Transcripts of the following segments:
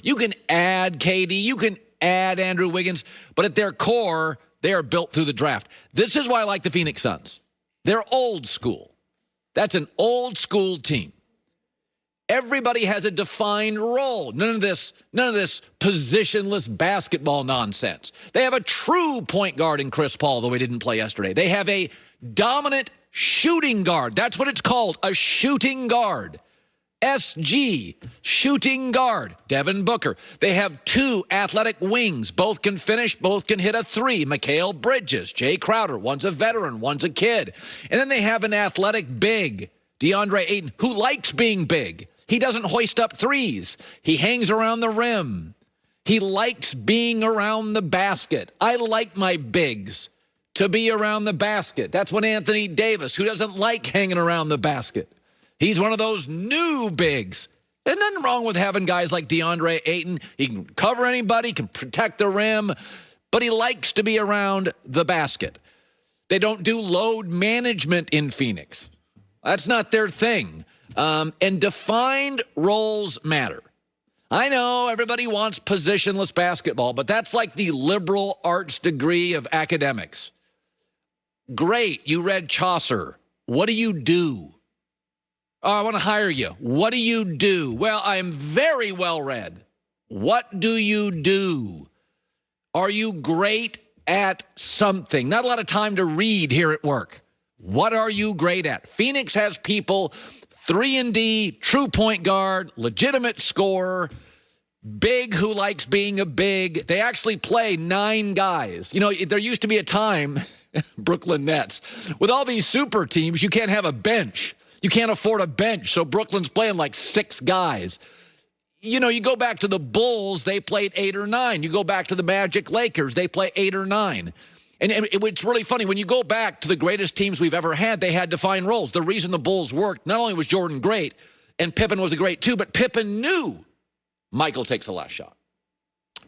You can add KD, you can add Andrew Wiggins, but at their core, they are built through the draft. This is why I like the Phoenix Suns. They're old school. That's an old school team. Everybody has a defined role. None of this positionless basketball nonsense. They have a true point guard in Chris Paul, though he didn't play yesterday. They have a dominant shooting guard. That's what it's called, a shooting guard. SG, shooting guard, Devin Booker. They have two athletic wings. Both can finish, both can hit a three. Mikal Bridges, Jay Crowder. One's a veteran, one's a kid. And then they have an athletic big, DeAndre Ayton, who likes being big. He doesn't hoist up threes. He hangs around the rim. He likes being around the basket. I like my bigs to be around the basket. That's what Anthony Davis, who doesn't like hanging around the basket. He's one of those new bigs. There's nothing wrong with having guys like DeAndre Ayton. He can cover anybody, can protect the rim, but he likes to be around the basket. They don't do load management in Phoenix. That's not their thing. And defined roles matter. I know everybody wants positionless basketball, but that's like the liberal arts degree of academics. Great, you read Chaucer. What do you do? Oh, I want to hire you. What do you do? Well, I'm very well read. What do you do? Are you great at something? Not a lot of time to read here at work. What are you great at? Phoenix has people, 3-and-D, true point guard, legitimate scorer, big who likes being a big. They actually play 9 guys. You know, there used to be a time, Brooklyn Nets, with all these super teams, you can't have a bench. You can't afford a bench, so Brooklyn's playing like 6 guys. You know, you go back to the Bulls, they played 8 or 9. You go back to the Magic Lakers, they play 8 or 9. And it's really funny. When you go back to the greatest teams we've ever had, they had defined roles. The reason the Bulls worked, not only was Jordan great, and Pippen was a great too, but Pippen knew Michael takes the last shot.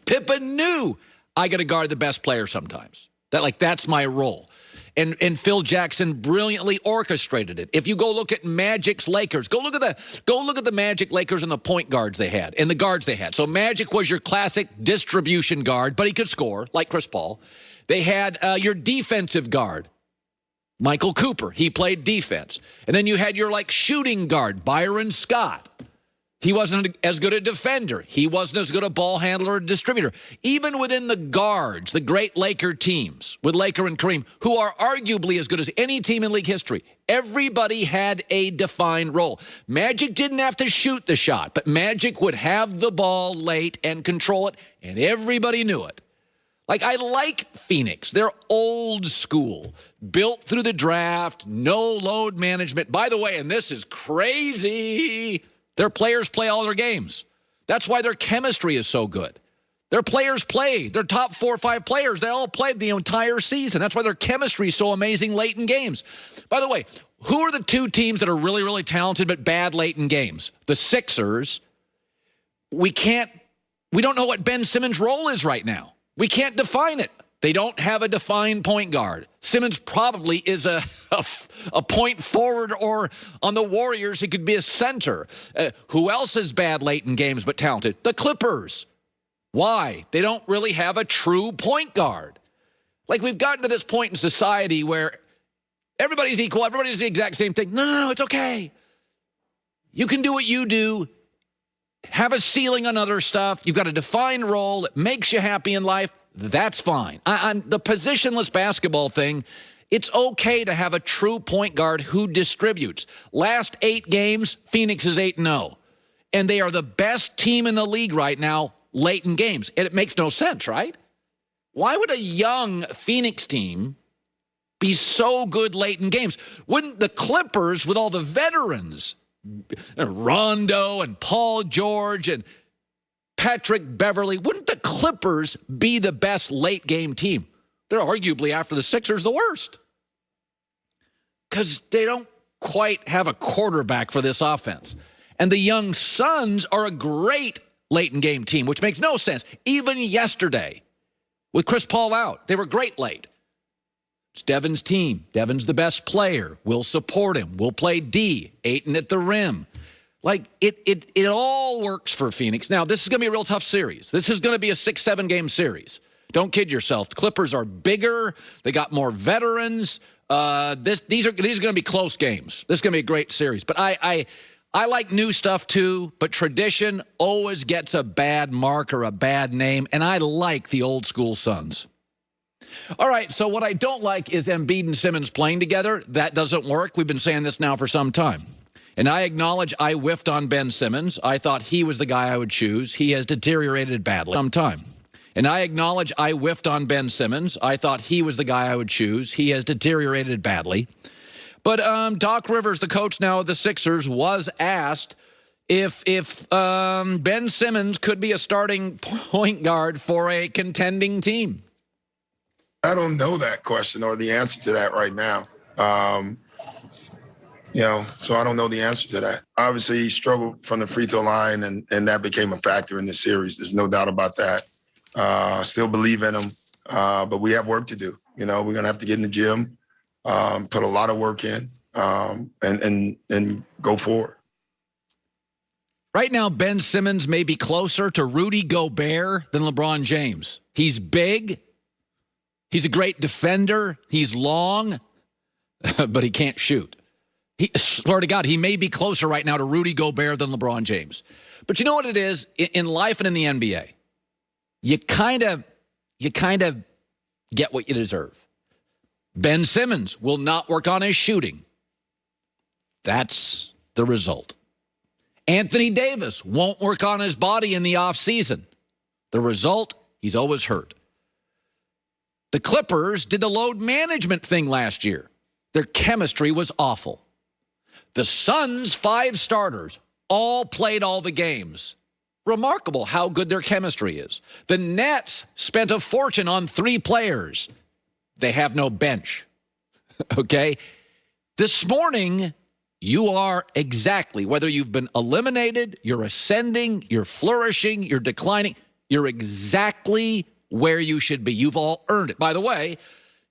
Pippen knew I got to guard the best player sometimes. That's my role. And Phil Jackson brilliantly orchestrated it. If you go look at Magic's Lakers, go look at the Magic Lakers and the point guards they had and the guards they had. So Magic was your classic distribution guard, but he could score like Chris Paul. They had your defensive guard, Michael Cooper. He played defense. And then you had your shooting guard, Byron Scott. He wasn't as good a defender. He wasn't as good a ball handler or distributor. Even within the guards, the great Laker teams with Laker and Kareem, who are arguably as good as any team in league history, everybody had a defined role. Magic didn't have to shoot the shot, but Magic would have the ball late and control it, and everybody knew it. I like Phoenix. They're old school, built through the draft, no load management. By the way, and this is crazy, their players play all their games. That's why their chemistry is so good. Their players played. Their top 4 or 5 players, they all played the entire season. That's why their chemistry is so amazing late in games. By the way, who are the 2 teams that are really, really talented but bad late in games? The Sixers. We don't know what Ben Simmons' role is right now. We can't define it. They don't have a defined point guard. Simmons probably is a point forward, or on the Warriors, he could be a center. Who else is bad late in games but talented? The Clippers. Why? They don't really have a true point guard. We've gotten to this point in society where everybody's equal, everybody's the exact same thing. No, it's okay. You can do what you do. Have a ceiling on other stuff. You've got a defined role that makes you happy in life. That's fine. The positionless basketball thing, it's okay to have a true point guard who distributes. Last 8 games, Phoenix is 8-0. And they are the best team in the league right now late in games. And it makes no sense, right? Why would a young Phoenix team be so good late in games? Wouldn't the Clippers, with all the veterans, Rondo and Paul George and Patrick Beverly, wouldn't the Clippers be the best late game team? They're arguably, after the Sixers, the worst. Because they don't quite have a quarterback for this offense. And the young Suns are a great late in game team, which makes no sense. Even yesterday, with Chris Paul out, they were great late. It's Devin's team. Devin's the best player. We'll support him. We'll play D, Ayton at the rim. Like, it all works for Phoenix. Now, this is going to be a real tough series. This is going to be a 6-7 game series. Don't kid yourself. The Clippers are bigger. They got more veterans. These are going to be close games. This is going to be a great series. But I like new stuff, too. But tradition always gets a bad mark or a bad name. And I like the old school Suns. All right, so what I don't like is Embiid and Simmons playing together. That doesn't work. We've been saying this now for some time. And I acknowledge I whiffed on Ben Simmons. I thought he was the guy I would choose. He has deteriorated badly. Some time. And I acknowledge I whiffed on Ben Simmons. I thought he was the guy I would choose. He has deteriorated badly. But Doc Rivers, the coach now of the Sixers, was asked if Ben Simmons could be a starting point guard for a contending team. I don't know that question or the answer to that right now. So I don't know the answer to that. Obviously, he struggled from the free throw line, and that became a factor in the series. There's no doubt about that. Still believe in him, but we have work to do. We're going to have to get in the gym, put a lot of work in, and go forward. Right now, Ben Simmons may be closer to Rudy Gobert than LeBron James. He's big. He's a great defender. He's long, but he can't shoot. Swear to God, he may be closer right now to Rudy Gobert than LeBron James. But you know what it is? In life and in the NBA, you kind of get what you deserve. Ben Simmons will not work on his shooting. That's the result. Anthony Davis won't work on his body in the offseason. The result, he's always hurt. The Clippers did the load management thing last year. Their chemistry was awful. The Suns' 5 starters all played all the games. Remarkable how good their chemistry is. The Nets spent a fortune on 3 players. They have no bench. Okay? This morning, you are exactly, whether you've been eliminated, you're ascending, you're flourishing, you're declining, you're exactly where you should be. You've all earned it. By the way,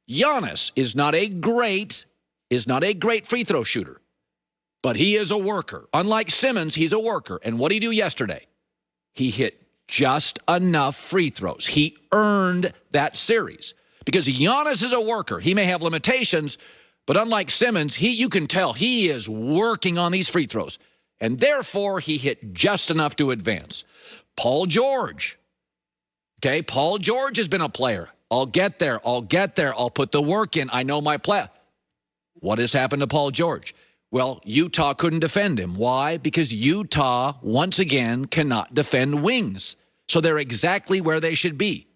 Giannis is not a great free throw shooter, but he is a worker. Unlike Simmons, he's a worker. And what did he do yesterday? He hit just enough free throws. He earned that series because Giannis is a worker. He may have limitations, but unlike Simmons, you can tell he is working on these free throws. And therefore, he hit just enough to advance. Paul George. Okay, Paul George has been a player. I'll get there. I'll put the work in. I know my play. What has happened to Paul George? Well, Utah couldn't defend him. Why? Because Utah, once again, cannot defend wings. So they're exactly where they should be.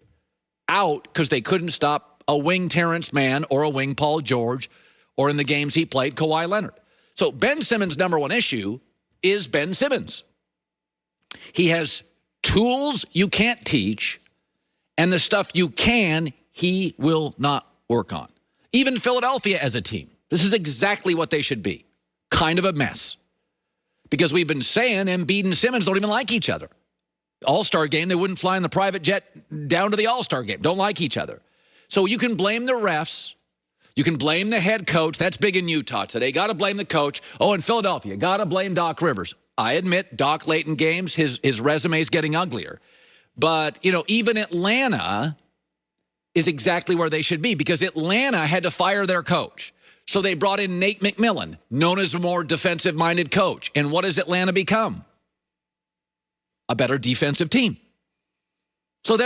Out because they couldn't stop a wing Terrence Mann or a wing Paul George, or in the games he played, Kawhi Leonard. So Ben Simmons' number one issue is Ben Simmons. He has tools you can't teach, and the stuff you can, he will not work on. Even Philadelphia as a team. This is exactly what they should be. Kind of a mess. Because we've been saying Embiid and Simmons don't even like each other. All-Star game, they wouldn't fly in the private jet down to the All-Star game. Don't like each other. So you can blame the refs. You can blame the head coach. That's big in Utah today. Got to blame the coach. Oh, in Philadelphia, got to blame Doc Rivers. I admit, Doc late in games, his resume is getting uglier. But, even Atlanta is exactly where they should be because Atlanta had to fire their coach. So they brought in Nate McMillan, known as a more defensive-minded coach. And what does Atlanta become? A better defensive team. So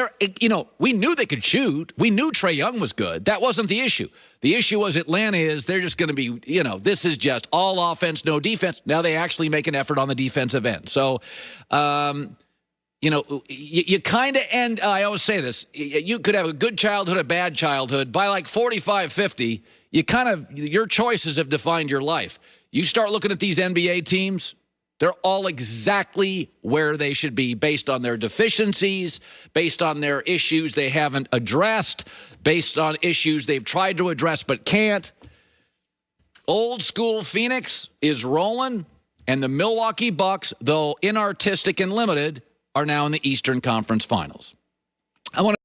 we knew they could shoot. We knew Trae Young was good. That wasn't the issue. The issue was Atlanta they're just going to be, this is just all offense, no defense. Now they actually make an effort on the defensive end. So, you kind of end, I always say this, you could have a good childhood, a bad childhood. By like 45, 50, your choices have defined your life. You start looking at these NBA teams, they're all exactly where they should be based on their deficiencies, based on their issues they haven't addressed, based on issues they've tried to address but can't. Old school Phoenix is rolling, and the Milwaukee Bucks, though inartistic and limited, are now in the Eastern Conference Finals. I want to